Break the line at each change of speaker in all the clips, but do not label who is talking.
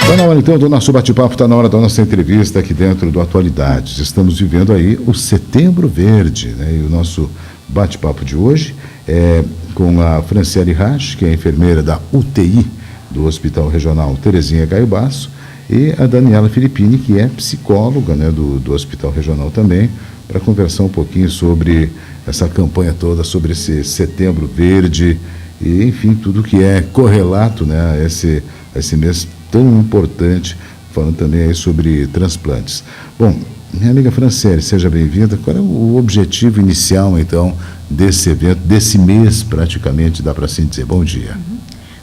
Está na hora, então, do nosso bate-papo, está na hora da nossa entrevista aqui dentro do Atualidades. Estamos vivendo aí o Setembro Verde, né? E o nosso bate-papo de hoje é com a Franciele Rach, que é enfermeira da UTI do Hospital Regional Terezinha Gaio Basso, e a Daniela Filippini, que é psicóloga, né, do Hospital Regional também, para conversar um pouquinho sobre essa campanha toda, sobre esse Setembro Verde e, enfim, tudo que é correlato, né, a esse mês tão importante, falando também aí sobre transplantes. Bom, minha amiga Franciele, seja bem-vinda. Qual é o objetivo inicial, então, desse evento, desse mês, praticamente, dá para assim dizer? Bom dia.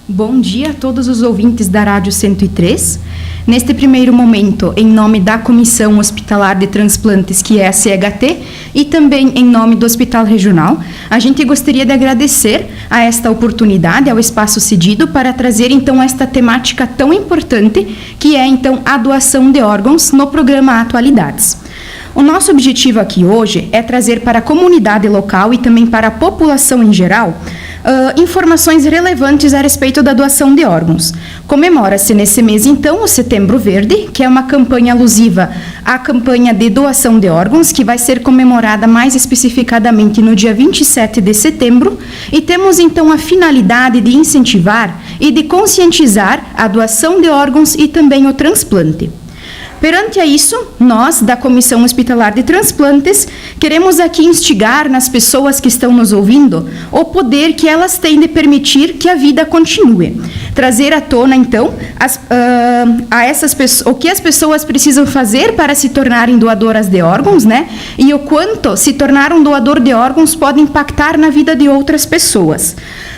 Bom dia a todos os ouvintes da Rádio 103. Neste primeiro momento, em nome da Comissão Hospitalar de Transplantes, que é a CHT, e também em nome do Hospital Regional, a gente gostaria de agradecer a esta oportunidade, ao espaço cedido, para trazer então esta temática tão importante, que é então a doação de órgãos no programa Atualidades. O nosso objetivo aqui hoje é trazer para a comunidade local e também para a população em geral informações relevantes a respeito da doação de órgãos. Comemora-se nesse mês, então, o Setembro Verde, que é uma campanha alusiva à campanha de doação de órgãos, que vai ser comemorada mais especificadamente no dia 27 de setembro, e temos, então, a finalidade de incentivar e de conscientizar a doação de órgãos e também o transplante. Perante a isso, nós, da Comissão Hospitalar de Transplantes, queremos aqui instigar nas pessoas que estão nos ouvindo o poder que elas têm de permitir que a vida continue. Trazer à tona, então, o que as pessoas precisam fazer para se tornarem doadoras de órgãos, né? E o quanto se tornar um doador de órgãos pode impactar na vida de outras pessoas.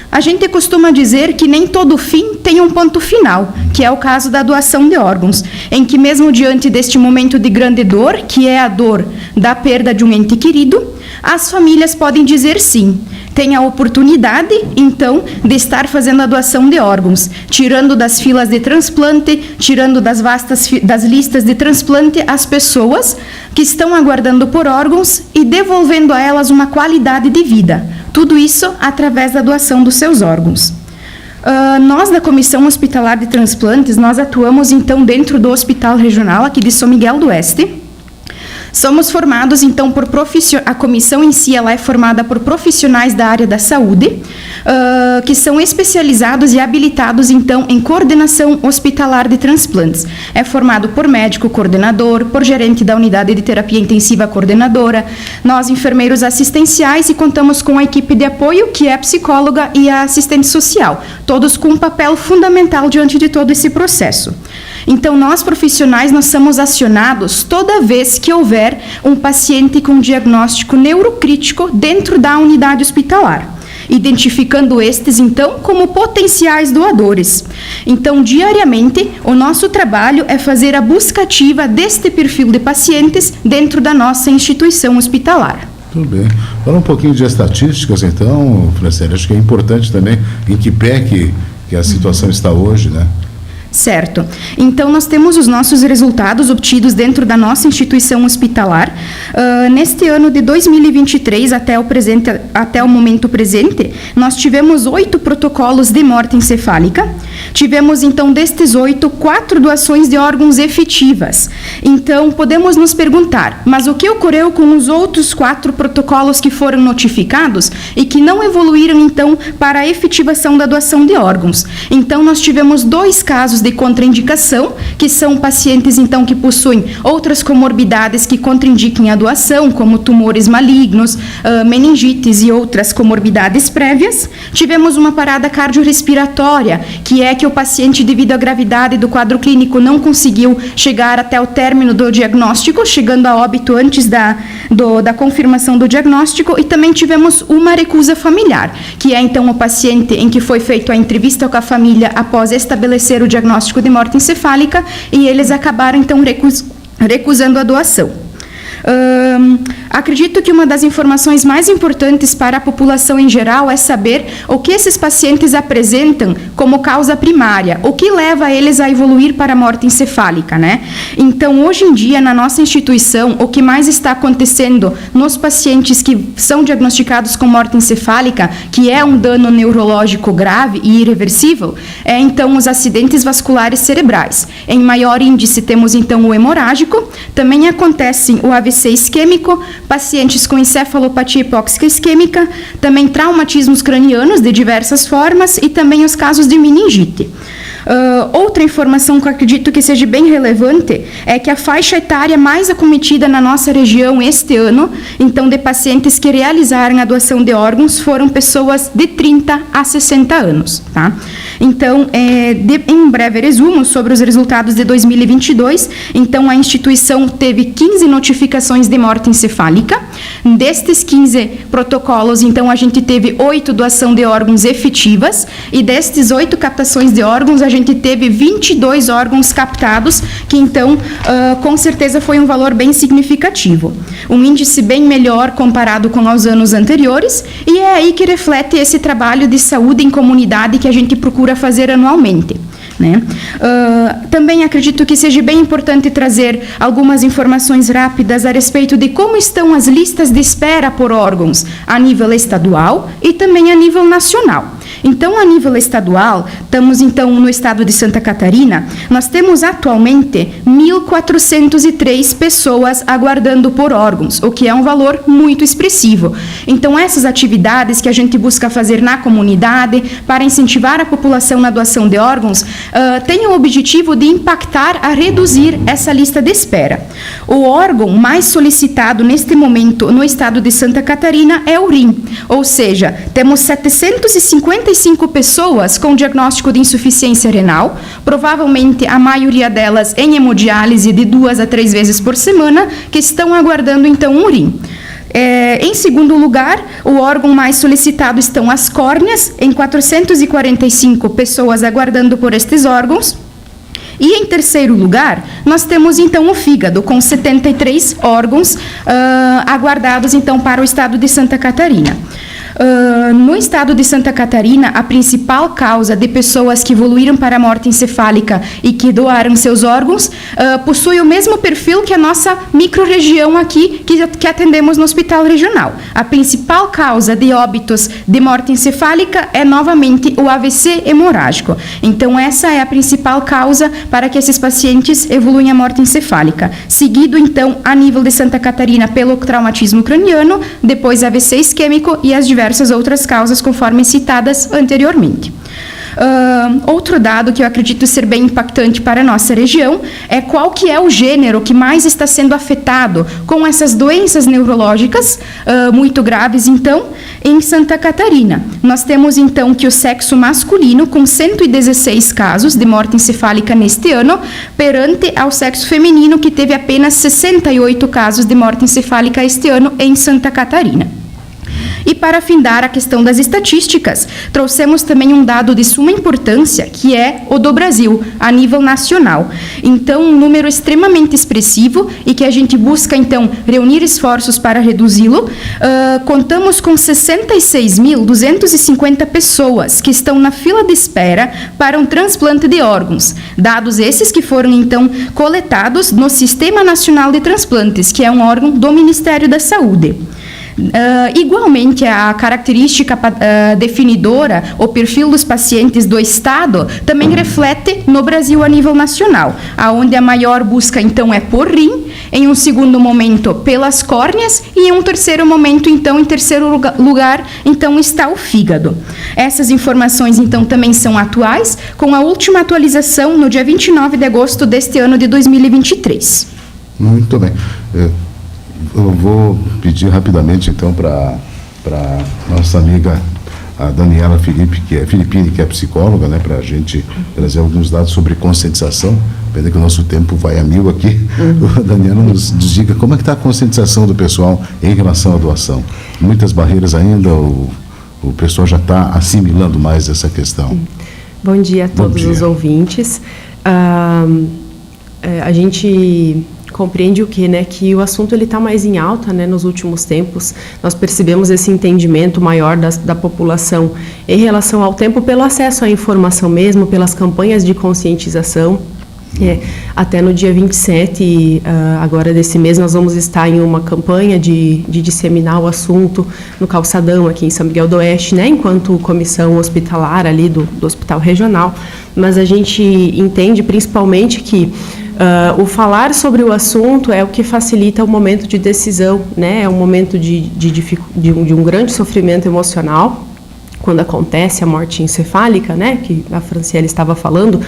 A gente costuma dizer que nem todo fim tem um ponto final, que é o caso da doação de órgãos, em que mesmo diante deste momento de grande dor, que é a dor da perda de um ente querido, as famílias podem dizer sim. Tem a oportunidade, então, de estar fazendo a doação de órgãos, tirando das filas de transplante, tirando das listas de transplante as pessoas que estão aguardando por órgãos e devolvendo a elas uma qualidade de vida. Tudo isso através da doação dos seus órgãos. Nós, da Comissão Hospitalar de Transplantes, nós atuamos, então, dentro do Hospital Regional aqui de São Miguel do Oeste. Somos formados, então, por a comissão em si, ela é formada por profissionais da área da saúde, que são especializados e habilitados, então, em coordenação hospitalar de transplantes. É formado por médico coordenador, por gerente da unidade de terapia intensiva coordenadora, nós, enfermeiros assistenciais, e contamos com a equipe de apoio, que é a psicóloga e a assistente social, todos com um papel fundamental diante de todo esse processo. Então, nós profissionais, nós somos acionados toda vez que houver um paciente com diagnóstico neurocrítico dentro da unidade hospitalar, identificando estes, então, como potenciais doadores. Então, diariamente, o nosso trabalho é fazer a busca ativa deste perfil de pacientes dentro da nossa instituição hospitalar.
Tudo bem. Fala um pouquinho de estatísticas, então, Franciele. Acho que é importante também em que pé que a situação está hoje, né?
Certo. Então, nós temos os nossos resultados obtidos dentro da nossa instituição hospitalar. Neste ano de 2023, até o momento presente, nós tivemos 8 protocolos de morte encefálica. Tivemos, então, destes 8, 4 doações de órgãos efetivas. Então, podemos nos perguntar, mas o que ocorreu com os outros 4 protocolos que foram notificados e que não evoluíram, então, para a efetivação da doação de órgãos? Então, nós tivemos 2 casos de contraindicação, que são pacientes, então, que possuem outras comorbidades que contraindiquem a doação, como tumores malignos, meningites e outras comorbidades prévias. Tivemos uma parada cardiorrespiratória, que é que o paciente, devido à gravidade do quadro clínico, não conseguiu chegar até o término do diagnóstico, chegando a óbito antes da confirmação do diagnóstico, e também tivemos uma recusa familiar, que é, então, o paciente em que foi feita a entrevista com a família após estabelecer o diagnóstico de morte encefálica, e eles acabaram, então, recusando a doação. acredito que uma das informações mais importantes para a população em geral é saber o que esses pacientes apresentam como causa primária, o que leva eles a evoluir para a morte encefálica, né? Então, hoje em dia, na nossa instituição, o que mais está acontecendo nos pacientes que são diagnosticados com morte encefálica, que é um dano neurológico grave e irreversível, é então os acidentes vasculares cerebrais. Em maior índice temos então o hemorrágico, também acontece o AVC isquêmico, pacientes com encefalopatia hipóxica isquêmica, também traumatismos cranianos de diversas formas e também os casos de meningite. Outra informação que eu acredito que seja bem relevante é que a faixa etária mais acometida na nossa região este ano, então de pacientes que realizaram a doação de órgãos, foram pessoas de 30 a 60 anos. Tá? Então, em um breve resumo sobre os resultados de 2022, então a instituição teve 15 notificações de morte encefálica. Destes 15 protocolos, então a gente teve 8 doação de órgãos efetivas e destes 8 captações de órgãos, a gente teve 22 órgãos captados, que então, com certeza foi um valor bem significativo. Um índice bem melhor comparado com os anos anteriores, e é aí que reflete esse trabalho de saúde em comunidade que a gente procura fazer anualmente. Né? Também acredito que seja bem importante trazer algumas informações rápidas a respeito de como estão as listas de espera por órgãos a nível estadual e também a nível nacional. Então, a nível estadual, estamos então no estado de Santa Catarina, nós temos atualmente 1.403 pessoas aguardando por órgãos, o que é um valor muito expressivo. Então, essas atividades que a gente busca fazer na comunidade para incentivar a população na doação de órgãos, têm o objetivo de impactar a reduzir essa lista de espera. O órgão mais solicitado neste momento no estado de Santa Catarina é o rim, ou seja, temos 755 pessoas com diagnóstico de insuficiência renal, provavelmente a maioria delas em hemodiálise de 2 a 3 vezes por semana, que estão aguardando então um rim. Em segundo lugar, o órgão mais solicitado estão as córneas, em 445 pessoas aguardando por estes órgãos. E em terceiro lugar, nós temos então o fígado, com 73 órgãos aguardados então para o estado de Santa Catarina. No estado de Santa Catarina, a principal causa de pessoas que evoluíram para a morte encefálica e que doaram seus órgãos possui o mesmo perfil que a nossa microrregião aqui, que atendemos no hospital regional. A principal causa de óbitos de morte encefálica é novamente o AVC hemorrágico. Então, essa é a principal causa para que esses pacientes evoluem à morte encefálica. Seguido, então, a nível de Santa Catarina pelo traumatismo craniano, depois AVC isquêmico e as diversas outras causas conforme citadas anteriormente. Outro dado que eu acredito ser bem impactante para a nossa região é qual que é o gênero que mais está sendo afetado com essas doenças neurológicas muito graves, então, em Santa Catarina. Nós temos, então, que o sexo masculino, com 116 casos de morte encefálica neste ano, perante ao sexo feminino, que teve apenas 68 casos de morte encefálica este ano em Santa Catarina. E para afindar a questão das estatísticas, trouxemos também um dado de suma importância, que é o do Brasil, a nível nacional. Então, um número extremamente expressivo e que a gente busca, então, reunir esforços para reduzi-lo. Contamos com 66.250 pessoas que estão na fila de espera para um transplante de órgãos. Dados esses que foram, então, coletados no Sistema Nacional de Transplantes, que é um órgão do Ministério da Saúde. Igualmente, a característica definidora, o perfil dos pacientes do Estado, também reflete no Brasil a nível nacional, aonde a maior busca, então, é por rim, em um segundo momento, pelas córneas, e em um terceiro momento, então, em terceiro lugar, então, está o fígado. Essas informações, então, também são atuais, com a última atualização no dia 29 de agosto deste ano de 2023.
Muito bem. Eu vou pedir rapidamente, então, para nossa amiga, a Daniela Filippini, que é psicóloga, né, para a gente trazer alguns dados sobre conscientização. Pena que o nosso tempo vai a mil aqui. A Daniela nos diga como é que está a conscientização do pessoal em relação à doação. Muitas barreiras ainda, o pessoal já está assimilando mais essa questão.
Bom dia a todos os ouvintes. a gente compreende o quê, né? Que o assunto ele está mais em alta, né? Nos últimos tempos, nós percebemos esse entendimento maior da população em relação ao tempo pelo acesso à informação mesmo, pelas campanhas de conscientização. Até no dia 27, agora desse mês, nós vamos estar em uma campanha de disseminar o assunto no Calçadão, aqui em São Miguel do Oeste, né, enquanto comissão hospitalar ali do Hospital Regional. Mas a gente entende principalmente que o falar sobre o assunto é o que facilita o momento de decisão, né, é um momento de um grande sofrimento emocional, quando acontece a morte encefálica, né, que a Franciele estava falando.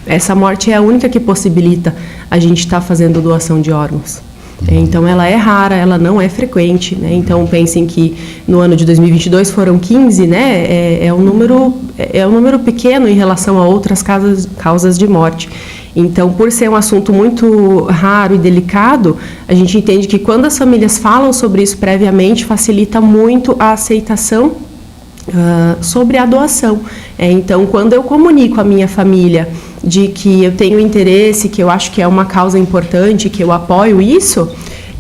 Essa morte é a única que possibilita a gente estar fazendo doação de órgãos. Então, ela é rara, ela não é frequente, né? Então, pensem que no ano de 2022 foram 15, né? É um número pequeno em relação a outras causas de morte. Então, por ser um assunto muito raro e delicado, a gente entende que quando as famílias falam sobre isso previamente, facilita muito a aceitação sobre a doação. Então, quando eu comunico à minha família de que eu tenho interesse, que eu acho que é uma causa importante, que eu apoio isso,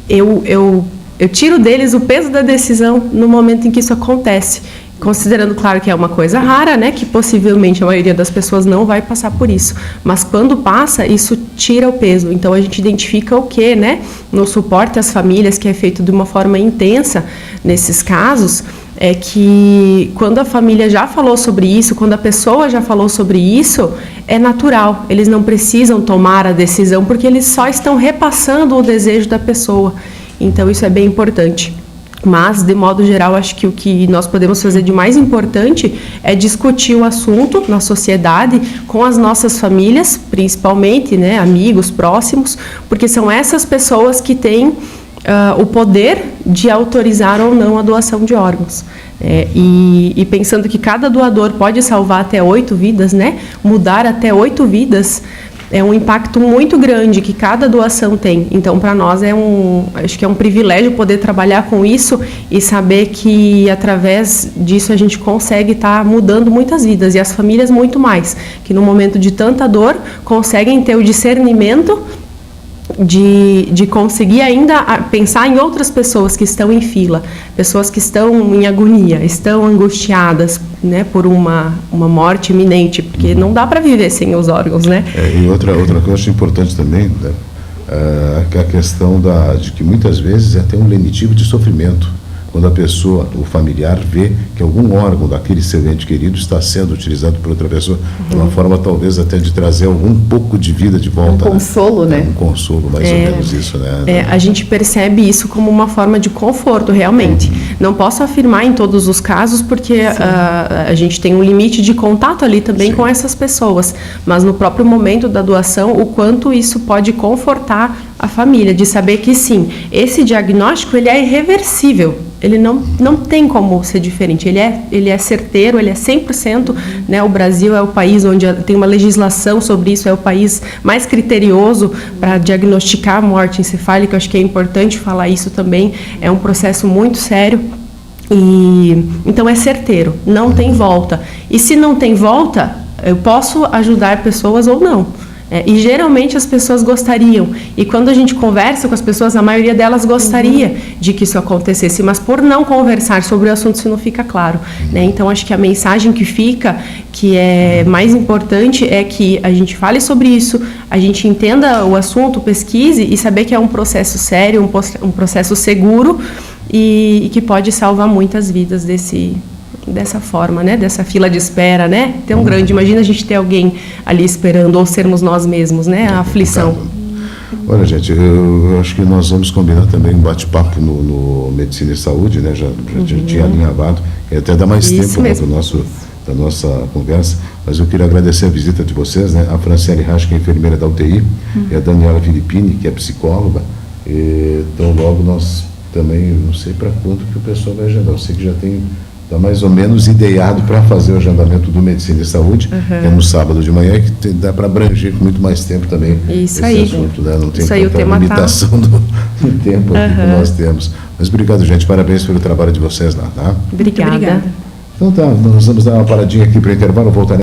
eu tiro deles o peso da decisão no momento em que isso acontece. Considerando, claro, que é uma coisa rara, né, que possivelmente a maioria das pessoas não vai passar por isso. Mas quando passa, isso tira o peso. Então, a gente identifica o quê, né? No suporte às famílias, que é feito de uma forma intensa nesses casos, é que quando a família já falou sobre isso, quando a pessoa já falou sobre isso, é natural. Eles não precisam tomar a decisão, porque eles só estão repassando o desejo da pessoa. Então, isso é bem importante. Mas, de modo geral, acho que o que nós podemos fazer de mais importante é discutir o assunto na sociedade com as nossas famílias, principalmente, né, amigos próximos, porque são essas pessoas que têm o poder de autorizar ou não a doação de órgãos. E pensando que cada doador pode salvar até 8 vidas, né, mudar até 8 vidas, é um impacto muito grande que cada doação tem. Então, para nós, acho que é um privilégio poder trabalhar com isso e saber que, através disso, a gente consegue estar mudando muitas vidas, e as famílias muito mais, que no momento de tanta dor, conseguem ter o discernimento de conseguir ainda pensar em outras pessoas que estão em fila, pessoas que estão em agonia, estão angustiadas, né, por uma morte iminente, porque não dá para viver sem os órgãos, né?
E outra coisa que eu acho importante também, né, a questão de que muitas vezes é até um lenitivo de sofrimento. Quando a pessoa, o familiar, vê que algum órgão daquele seu ente querido está sendo utilizado por outra pessoa, de uma forma talvez até de trazer algum pouco de vida de volta.
Um consolo, né?
Um consolo, mais ou menos isso, né?
A gente percebe isso como uma forma de conforto, realmente. Não posso afirmar em todos os casos, porque a gente tem um limite de contato ali também com essas pessoas, mas no próprio momento da doação, o quanto isso pode confortar a família, de saber que sim, esse diagnóstico ele é irreversível. Ele não tem como ser diferente, ele é certeiro, ele é 100%, né? O Brasil é o país onde tem uma legislação sobre isso, é o país mais criterioso para diagnosticar a morte encefálica. Eu acho que é importante falar isso também, é um processo muito sério, e então é certeiro, não tem volta. E se não tem volta, eu posso ajudar pessoas ou não. E geralmente as pessoas gostariam, e quando a gente conversa com as pessoas, a maioria delas gostaria de que isso acontecesse, mas por não conversar sobre o assunto, isso não fica claro, né? Então, acho que a mensagem que fica, que é mais importante, é que a gente fale sobre isso, a gente entenda o assunto, pesquise, e saber que é um processo sério, um processo seguro, e que pode salvar muitas vidas dessa forma, né? Dessa fila de espera, né? Tão grande. Imagina a gente ter alguém ali esperando, ou sermos nós mesmos, né? A aflição.
Olha, gente, eu acho que nós vamos combinar também um bate-papo no Medicina e Saúde, né? Já tinha alinhavado, e até dá mais tempo, né, da nossa conversa, mas eu queria agradecer a visita de vocês, né? A Franciele Rasch, que é enfermeira da UTI, e a Daniela Filippini, que é psicóloga. Então, logo nós também, não sei para quando que o pessoal vai agendar, eu sei que já tem... Está mais ou menos ideado para fazer o agendamento do Medicina e Saúde, que é no sábado de manhã, que dá para abranger com muito mais tempo também esse assunto, né? Não tem tanta limitação do tempo aqui que nós temos. Mas obrigado, gente, parabéns pelo trabalho de vocês lá, tá?
Obrigada.
Então tá, nós vamos dar uma paradinha aqui para o intervalo, voltaremos.